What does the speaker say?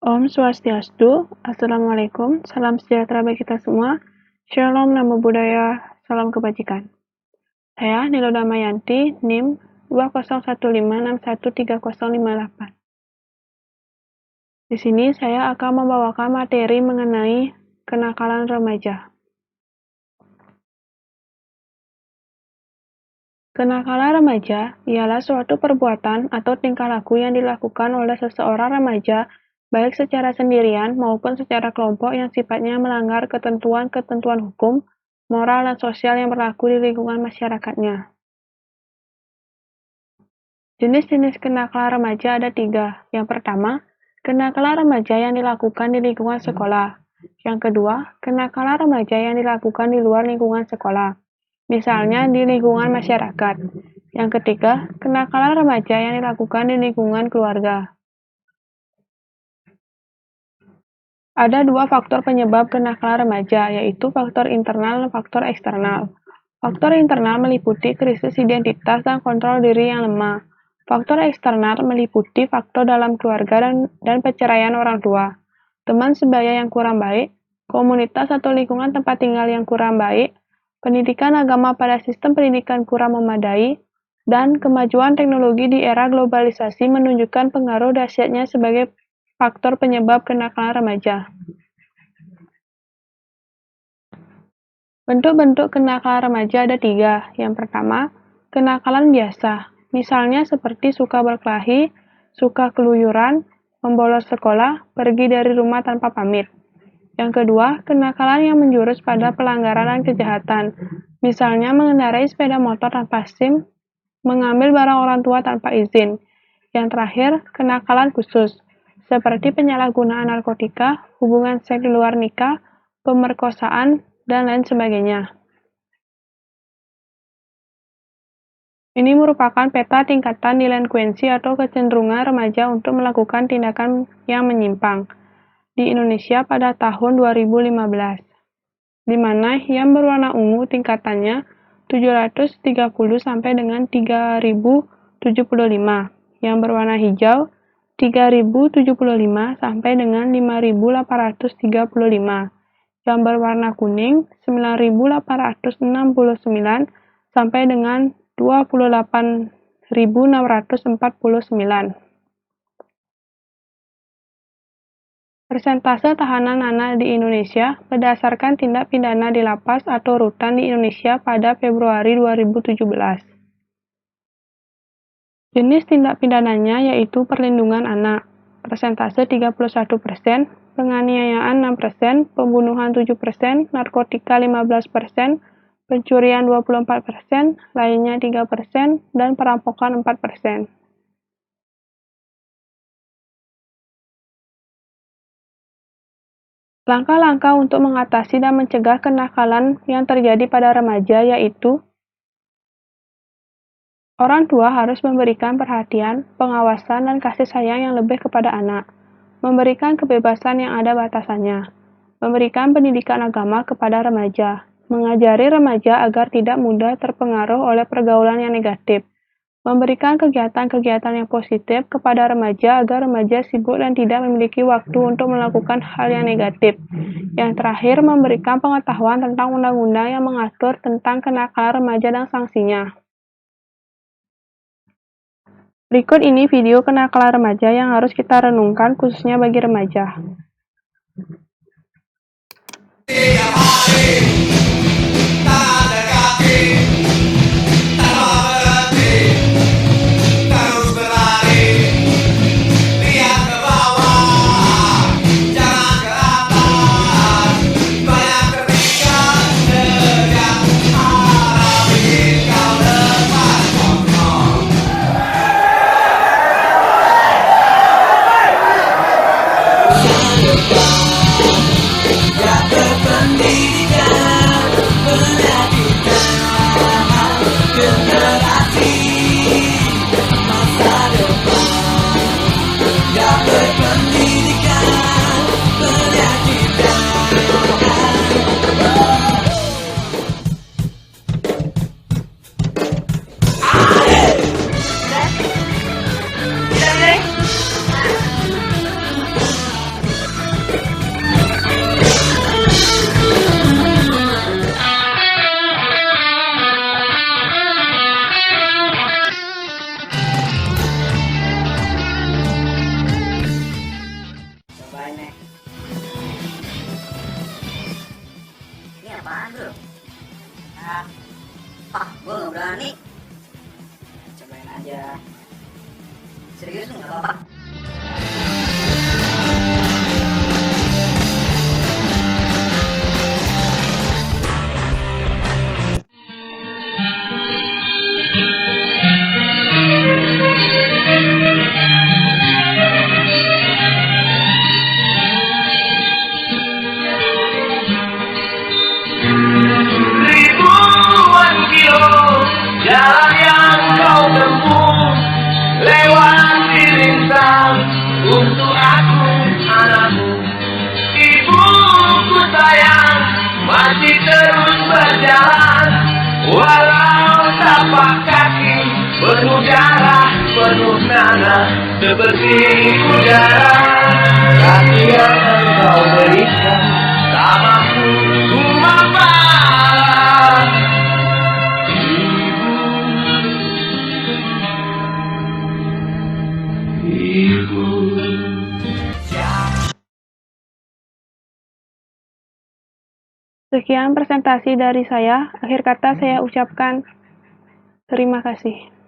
Om Swastiastu, Assalamualaikum, salam sejahtera bagi kita semua, Shalom, Namo Buddhaya, salam kebajikan. Saya Nilo Damayanti, NIM 2015613058. Di sini saya akan membawakan materi mengenai kenakalan remaja. Kenakalan remaja ialah suatu perbuatan atau tingkah laku yang dilakukan oleh seseorang remaja baik secara sendirian maupun secara kelompok yang sifatnya melanggar ketentuan-ketentuan hukum, moral, dan sosial yang berlaku di lingkungan masyarakatnya. Jenis-jenis kenakalan remaja ada 3. Yang pertama, kenakalan remaja yang dilakukan di lingkungan sekolah. Yang kedua, kenakalan remaja yang dilakukan di luar lingkungan sekolah, misalnya di lingkungan masyarakat. Yang ketiga, kenakalan remaja yang dilakukan di lingkungan keluarga. Ada 2 faktor penyebab kenakalan remaja, yaitu faktor internal dan faktor eksternal. Faktor internal meliputi krisis identitas dan kontrol diri yang lemah. Faktor eksternal meliputi faktor dalam keluarga dan perceraian orang tua, teman sebaya yang kurang baik, komunitas atau lingkungan tempat tinggal yang kurang baik, pendidikan agama pada sistem pendidikan kurang memadai, dan kemajuan teknologi di era globalisasi menunjukkan pengaruh dahsyatnya sebagai faktor penyebab kenakalan remaja. Bentuk-bentuk kenakalan remaja ada 3. Yang pertama, kenakalan biasa, misalnya seperti suka berkelahi, suka keluyuran, membolos sekolah, pergi dari rumah tanpa pamit. Yang kedua, kenakalan yang menjurus pada pelanggaran dan kejahatan, misalnya mengendarai sepeda motor tanpa SIM, mengambil barang orang tua tanpa izin. Yang terakhir, kenakalan khusus, seperti penyalahgunaan narkotika, hubungan seks di luar nikah, pemerkosaan, dan lain sebagainya. Ini merupakan peta tingkatan delinkuensi atau kecenderungan remaja untuk melakukan tindakan yang menyimpang di Indonesia pada tahun 2015, di mana yang berwarna ungu tingkatannya 730 sampai dengan 3075, yang berwarna hijau 3075 sampai dengan 5835, yang berwarna kuning 9869 sampai dengan 28.649. Persentase tahanan anak di Indonesia berdasarkan tindak pidana di lapas atau rutan di Indonesia pada Februari 2017. Jenis tindak pidananya yaitu perlindungan anak, persentase 31%, penganiayaan 6%, pembunuhan 7%, narkotika 15%, pencurian 24%, lainnya 3%, dan perampokan 4%. Langkah-langkah untuk mengatasi dan mencegah kenakalan yang terjadi pada remaja yaitu orang tua harus memberikan perhatian, pengawasan, dan kasih sayang yang lebih kepada anak, memberikan kebebasan yang ada batasannya, memberikan pendidikan agama kepada remaja, mengajari remaja agar tidak mudah terpengaruh oleh pergaulan yang negatif, memberikan kegiatan-kegiatan yang positif kepada remaja agar remaja sibuk dan tidak memiliki waktu untuk melakukan hal yang negatif. Yang terakhir, memberikan pengetahuan tentang undang-undang yang mengatur tentang kenakalan remaja dan sanksinya. Berikut ini video kenakalan remaja yang harus kita renungkan khususnya bagi remaja. Ya berpendidikan Ribuan kilo jalan yang kau tempuh, lewati rintang untuk aku anakmu. Ibuku sayang masih terus berjalan, walau tapak kaki penuh darah, penuh nanah seperti udara. Kasih yang engkau berikan tak mampu ku membalas. Ibu. Sekian presentasi dari saya. Akhir kata saya ucapkan terima kasih.